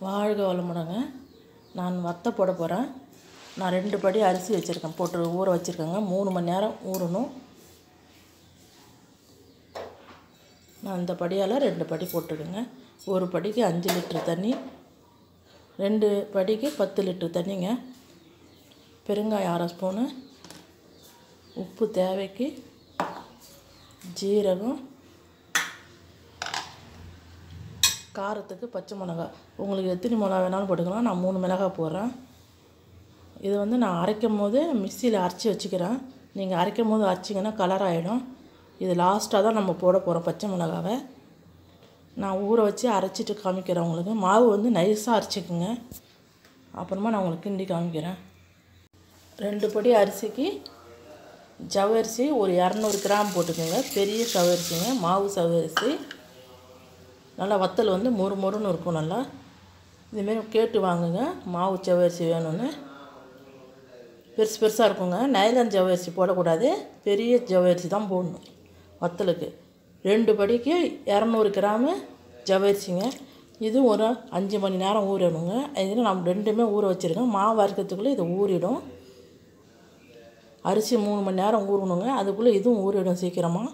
வாழ்க வளமுடங்க. நான் வத்த போட போகிறேன். நான் 2 படி அரிசி வச்சுருக்கேன், போட்டு ஊற வச்சுருக்கேங்க. 3 மணி நேரம் ஊறணும். நான் இந்த படியால் 2 படி போட்டுருக்கேங்க. ஒரு படிக்கு 5 லிட்டர் தண்ணி, 2 படிக்கு 10 லிட்டர் தண்ணிங்க. பெருங்காயம் 1/2 ஸ்பூனு, உப்பு தேவைக்கு, ஜீரகம், காரத்துக்கு பச்சை மிளகாய். உங்களுக்கு எத்தனை மிளகா வேணாலும் போட்டுக்கலாம். நான் 3 மிளகாய் போடுறேன். இது வந்து நான் அரைக்கும் போது மிக்சியில் அரைச்சி வச்சுக்கிறேன். நீங்கள் அரைக்கும் போது அரைச்சிங்கன்னா கலர் ஆகிடும். இது லாஸ்ட்டாக தான் நம்ம போட போகிறோம் பச்சை மிளகாவை. நான் ஊற வச்சு அரைச்சிட்டு காமிக்கிறேன் உங்களுக்கு. மாவு வந்து நைஸாக அரைச்சிக்குங்க. அப்புறமா நான் உங்களுக்கு கிண்டி காமிக்கிறேன். 2 படி அரிசிக்கு ஜவ்வரிசி ஒரு 200 கிராம் போட்டுக்கோங்க. பெரிய ஜவ்வரிசிங்க, மாவு ஜவ்வரிசி. நல்லா வத்தல் வந்து மொறு மொறுன்னு இருக்கும். நல்லா இதுமாரி கேட்டு வாங்குங்க. மாவு ஜவ்வரிசி வேணும்னு. பெருசு பெருசாக இருக்குங்க. நைலான் ஜவ்வரிசி போடக்கூடாது, பெரிய ஜவ்வரிசி தான் போடணும் வத்தலுக்கு. 2 படிக்கு 200 கிராமு ஜவ்வரிசிங்க. இது ஒரு 5 மணி நேரம் ஊறணுங்க. இதில் நம்ம 2மே ஊற வச்சுருக்கோம். மாவு அரைக்கிறதுக்குள்ளே இது ஊறிடும். அரிசி 3 மணி நேரம் ஊறணுங்க. அதுக்குள்ளே இதுவும் ஊறிடும் சீக்கிரமாக.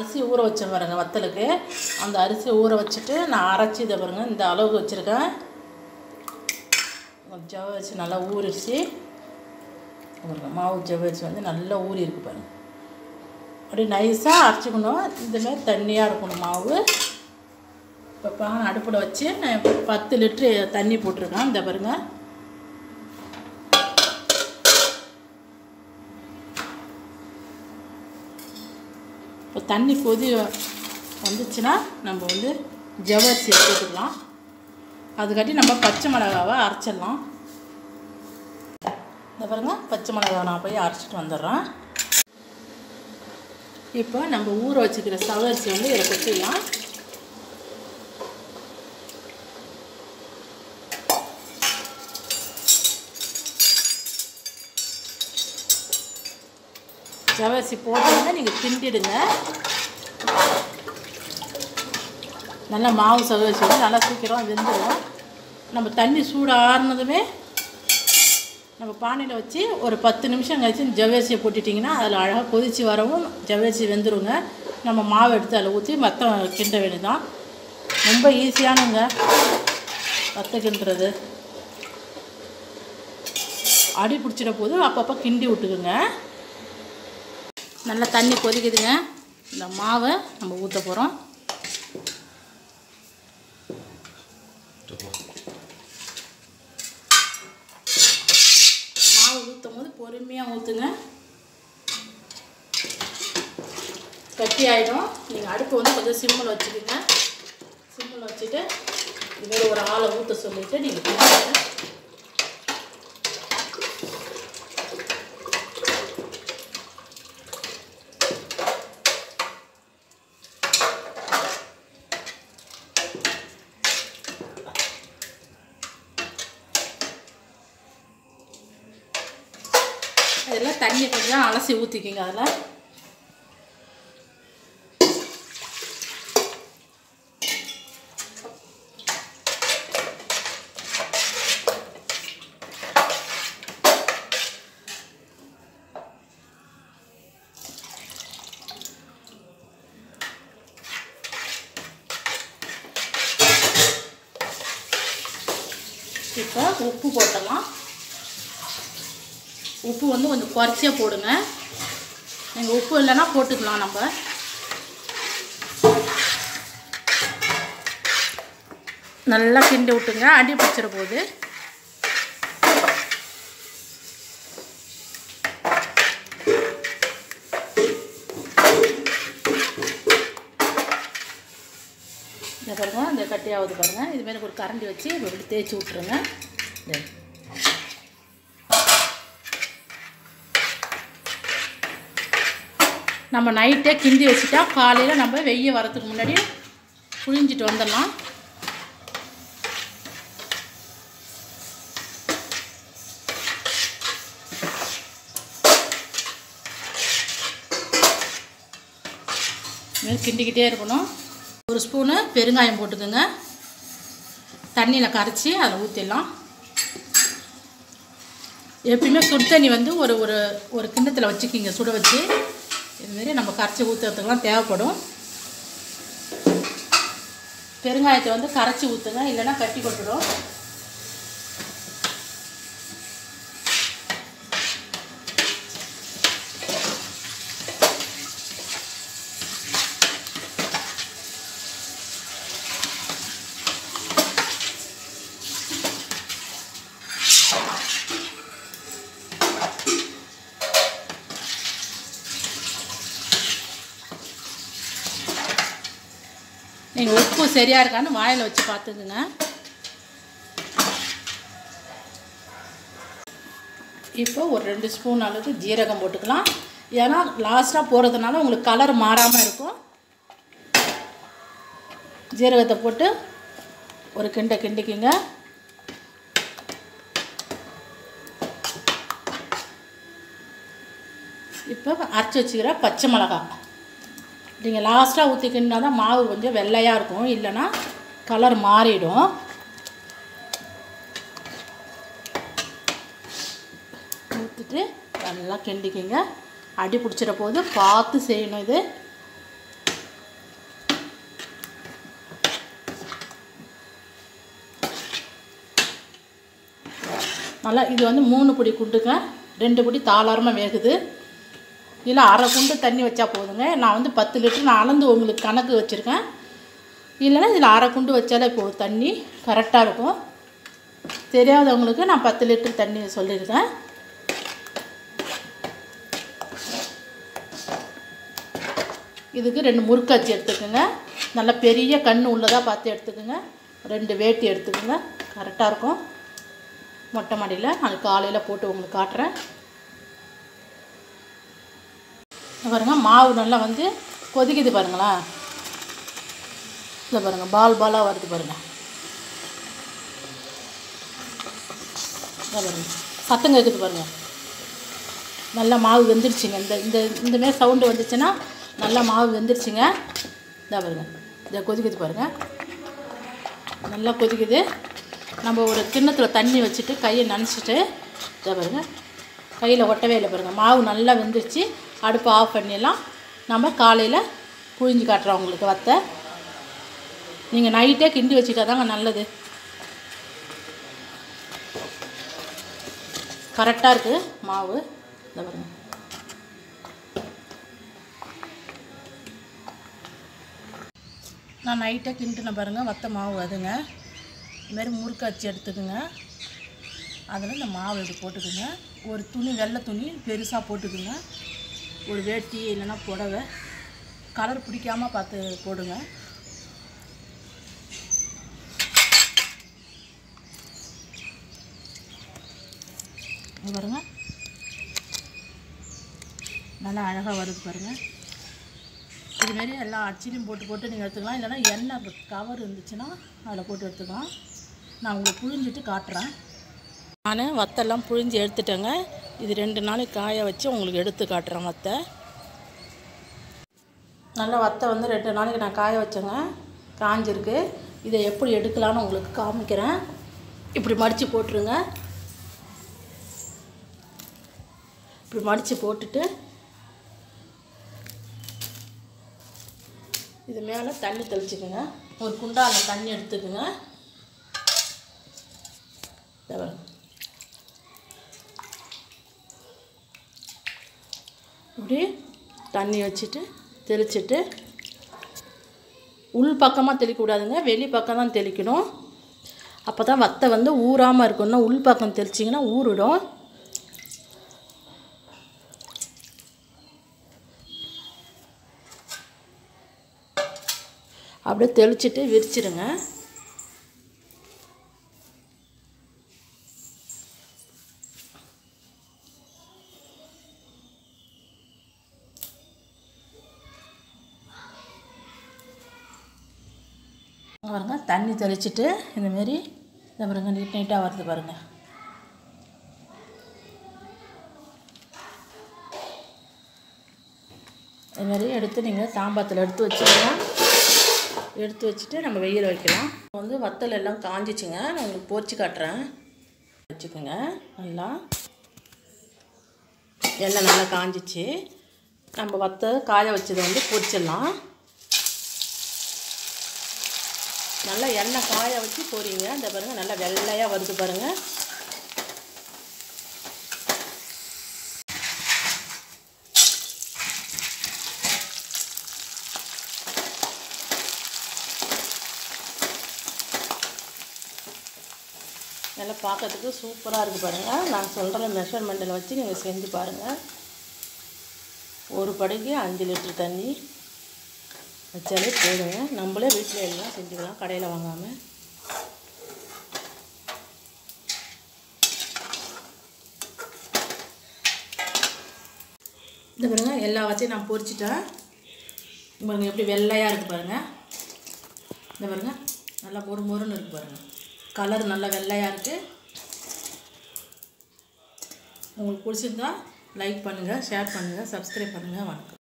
அரிசி ஊற வச்ச பாருங்க வத்தலுக்கு. அந்த அரிசி ஊற வச்சுட்டு நான் அரைச்சி இதை பாருங்க இந்த அளவுக்கு வச்சுருக்கேன். ஜவ்வரிசி நல்லா ஊறிடுச்சு. மாவு ஜவ்வரிசி வந்து நல்லா ஊறி இருக்கு பாருங்க. அப்படி நைஸாக அரைச்சிக்கணும். இந்தமாரி தண்ணியாக இருக்கணும் மாவு. இப்போ பானை அடுப்பில் வச்சு நான் 10 லிட்ரு தண்ணி போட்டிருக்கேன். இந்த பாருங்க. இப்போ தண்ணி கொதி வந்துச்சுன்னா நம்ம வந்து ஜவ்வரிசியை போட்டுக்கலாம். அதுக்காட்டி நம்ம பச்சை மிளகாவை அரைச்சிடலாம். இந்த பாருங்க, பச்சை மிளகாவை நான் போய் அரைச்சிட்டு வந்துடுறேன். இப்போ நம்ம ஊற வச்சுக்கிற ஜவ்வரிசி வந்து இதை கொட்டிடலாம். ஜவ்வரிசி போட்டோன்னா நீங்கள் கிண்டிடுங்க. நல்லா மாவு ஜவ்வரிசி வந்து நல்லா சீக்கிரம் வெந்துடும். நம்ம தண்ணி சூடாறுனதுமே நம்ம பானையில் வச்சு ஒரு 10 நிமிஷம் கழிச்சு ஜவ்வரிசியை போட்டுட்டிங்கன்னா அதில் அழகாக கொதித்து வரவும் ஜவ்வரிசி வெந்துடுங்க. நம்ம மாவு எடுத்து அதில் ஊற்றி மற்ற கிண்ட வேண்டியதான். ரொம்ப ஈஸியானுங்க வத்த கிண்டுறது. அடி பிடிச்சிட போது அப்பப்போ கிண்டி விட்டுக்குங்க. நல்லா தண்ணி கொதிக்குதுங்க. இந்த மாவை நம்ம ஊற்ற போகிறோம். மாவு ஊற்றும் போது பொறுமையாக ஊற்றுங்க. கட்டி ஆகிடும். நீங்கள் அடுப்பு வந்து கொஞ்சம் சிம்மில் வச்சுக்கோங்க. சிம்மில் வச்சுட்டு இதுமாரி ஒரு ஆளை ஊற்ற சொல்லிவிட்டு நீங்கள் கிண்டுங்க. அதில் தண்ணி கொஞ்சம் அலசி ஊற்றிக்கிங்க. அதில் இப்போ உப்பு போட்டலாம். உப்பு வந்து கொஞ்சம் குறைச்சே போடுங்க. நீங்கள் உப்பு இல்லைன்னா போட்டுக்கலாம். நம்ம நல்லா கிண்டி விட்டுங்க. அடி பிடிச்சிட போகுது. இந்த பாருங்க, இந்த கட்டியாவது பாருங்கள். இதுமாரி ஒரு கரண்டி வச்சு இப்படி தேய்ச்சி விட்ருங்க. நம்ம நைட்டே கிண்டி வச்சுட்டா காலையில் நம்ம வெய்ய வரத்துக்கு முன்னாடி புழிஞ்சிட்டு வந்துடலாம். கிண்டிக்கிட்டே இருக்கணும். 1 ஸ்பூனு பெருங்காயம் போட்டுக்கோங்க. தண்ணியில் கரைச்சி அதில் ஊற்றிடலாம். எப்பயுமே சுடு தண்ணி வந்து ஒரு ஒரு ஒரு கிண்ணத்தில் வச்சுக்கிங்க, சுட வச்சு. இதுமாரி நம்ம கரைச்சி ஊற்றுறதுக்கெலாம் தேவைப்படும். பெருங்காயத்தை வந்து கரைச்சி ஊற்றுங்க, இல்லைன்னா கட்டி கொட்டுடும். நீங்கள் உப்பு சரியாக இருக்கான்னு வாயில் வச்சு பார்த்துக்குங்க. இப்போ ஒரு 2 ஸ்பூன் அளவுக்கு ஜீரகம் போட்டுக்கலாம். ஏன்னா லாஸ்ட்டாக போடுறதுனால உங்களுக்கு கலர் மாறாமல் இருக்கும். ஜீரகத்தை போட்டு ஒரு கிண்டிக்குங்க. இப்போ அரைச்சி வச்சுக்கிற பச்சை மிளகாய் நீங்கள் லாஸ்ட்டாக ஊற்றிக்கினா தான் மாவு கொஞ்சம் வெள்ளையாக இருக்கும், இல்லைன்னா கலர் மாறிடும். ஊற்றிட்டு நல்லா கிண்டிக்குங்க. அடி பிடிச்சிட போது பார்த்து செய்யணும். இது நல்லா இது வந்து 3 பிடி குண்டுங்க, 2 பிடி தாளாரமாக வேகுது. இல்லை அரை குண்டு தண்ணி வச்சா போதுங்க. நான் வந்து 10 லிட்டர் நான் அளந்து உங்களுக்கு கணக்கு வச்சுருக்கேன். இல்லைன்னா இதில் அரை குண்டு வச்சாலே போதும், தண்ணி கரெக்டாக இருக்கும். தெரியாதவங்களுக்கு நான் 10 லிட்டர் தண்ணி சொல்லியிருக்கேன். இதுக்கு 2 முறுக்காச்சி எடுத்துக்கோங்க. நல்லா பெரிய கண் உள்ளதாக பார்த்து எடுத்துக்கோங்க. 2 வேட்டி எடுத்துக்கோங்க, கரெக்டாக இருக்கும். மொட்டை மாடியில் நாளைக்கு காலையில் போட்டு உங்களுக்கு காட்டுறேன். பாருங்கள், மாவு நல்லா வந்து கொதிக்குது பாருங்களேன். இதை பாருங்கள், பாலாக வருது பாருங்கள். இதை பாருங்கள், சத்தம் கேட்குது பாருங்கள். நல்லா மாவு வெந்துருச்சுங்க. இந்தமாரி சவுண்டு வந்துச்சுன்னா நல்லா மாவு வெந்துருச்சுங்க. இதை பாருங்கள், இதை கொதிக்குது பாருங்கள், நல்லா கொதிக்குது. நம்ம ஒரு கிண்ணத்தில் தண்ணி வச்சுட்டு கையை நனைச்சிட்டு, இதை பாருங்கள், கையில் ஒட்டவே இல்லை பாருங்கள். மாவு நல்லா வெந்துருச்சு. அடுப்பு ஆஃப் பண்ணிடலாம். நம்ம காலையில் புழிஞ்சு காட்டுறோம் உங்களுக்கு வத்தை. நீங்கள் நைட்டே கிண்டி வச்சுட்டா தாங்க நல்லது. கரெக்டாக இருக்குது மாவு. இந்த பாருங்க, நான் நைட்டே கிண்டின பாருங்கள் வத்தை மாவு அதுங்க. இதுமாரி முறுக்காச்சி எடுத்துக்குங்க. அதில் இந்த மாவு இது போட்டுக்குங்க. ஒரு துணி, வெள்ளை துணி பெருசாக போட்டுக்குங்க. ஒரு வேட்டி இல்லைன்னா புடவை, கலர் பிடிக்காமல் பார்த்து போடுங்க. பாருங்கள், நல்லா அழகாக வருது பாருங்கள். இதுமாரி எல்லா அச்சிலையும் போட்டு நீங்கள் எடுத்துக்கலாம். இல்லைன்னா எண்ணெய் கவர் இருந்துச்சுன்னா அதில் போட்டு எடுத்துக்கலாம். நான் உங்களுக்கு புழிஞ்சிட்டு காட்டுறேன். நான் வத்தெல்லாம் புழிஞ்சு எடுத்துட்டேங்க. இது 2 நாளைக்கு காய வச்சு உங்களுக்கு எடுத்து காட்டுறேன் வத்தை. நல்லா வத்தை வந்து 2 நாளைக்கு நான் காய வச்சேங்க, காஞ்சிருக்கு. இதை எப்படி எடுக்கலான்னு உங்களுக்கு காமிக்கிறேன். இப்படி மடித்து போட்டுருங்க. இப்படி மடித்து போட்டுட்டு இது மேலே தண்ணி தெளிச்சுக்குங்க. ஒரு குண்டானில் தண்ணி எடுத்துக்குங்க. இப்படி தண்ணி வச்சுட்டு தெளிச்சுட்டு, உள் பக்கமாக தெளிக்கக்கூடாதுங்க, வெளி பக்கம் தான் தெளிக்கணும். அப்போ தான் வத்தை வந்து ஊறாமல் இருக்குன்னா, உள் பக்கம் தெளிச்சிங்கன்னா ஊறிடும். அப்படியே தெளிச்சுட்டு விரிச்சிடுங்க. பாருங்க, தண்ணி தெளிச்சுட்டு இந்தமாரி இதை பாருங்க, நீட்டாக வருது பாருங்கள். இதுமாரி எடுத்து நீங்கள் தாம்பாத்தில் எடுத்து வச்சுக்கலாம். எடுத்து வச்சுட்டு நம்ம வெயில் வைக்கலாம். வந்து வத்தல் எல்லாம் காஞ்சிச்சுங்க. நான் உங்களுக்கு பொரிச்சு காட்டுறேன். வச்சுக்கோங்க. நல்லா எண்ணெய் நல்லா காஞ்சிச்சு. நம்ம வத்தல் காய வச்சதை வந்து பொரிச்சிடலாம். நல்லா எண்ணெய் காய வச்சு பொரிங்க. இந்த பாருங்கள் நல்லா வெள்ளையாக வருது பாருங்கள். நல்லா பார்க்கறதுக்கு சூப்பராக இருக்குது பாருங்கள். நான் சொல்கிற மெஷர்மெண்ட்டில் வச்சு நீங்கள் செஞ்சு பாருங்கள். ஒரு படைக்கு 5 லிட்டர் தண்ணி வச்சாலே போதுங்க. நம்மளே வீட்டில் எல்லாம் செஞ்சுக்கலாம், கடையில் வாங்காமல். இந்த பாருங்கள் எல்லா வச்சையும் நான் பொரிச்சிட்டேன். பாருங்கள் எப்படி வெள்ளையாக இருக்குது பாருங்கள். இந்த பாருங்கள் நல்லா மொறு மொறுன்னு இருக்குது பாருங்கள். கலர் நல்லா வெள்ளையாக இருக்குது. உங்களுக்கு பிடிச்சிருந்தா லைக் பண்ணுங்கள், ஷேர் பண்ணுங்கள், சப்ஸ்கிரைப் பண்ணுங்கள். வணக்கம்.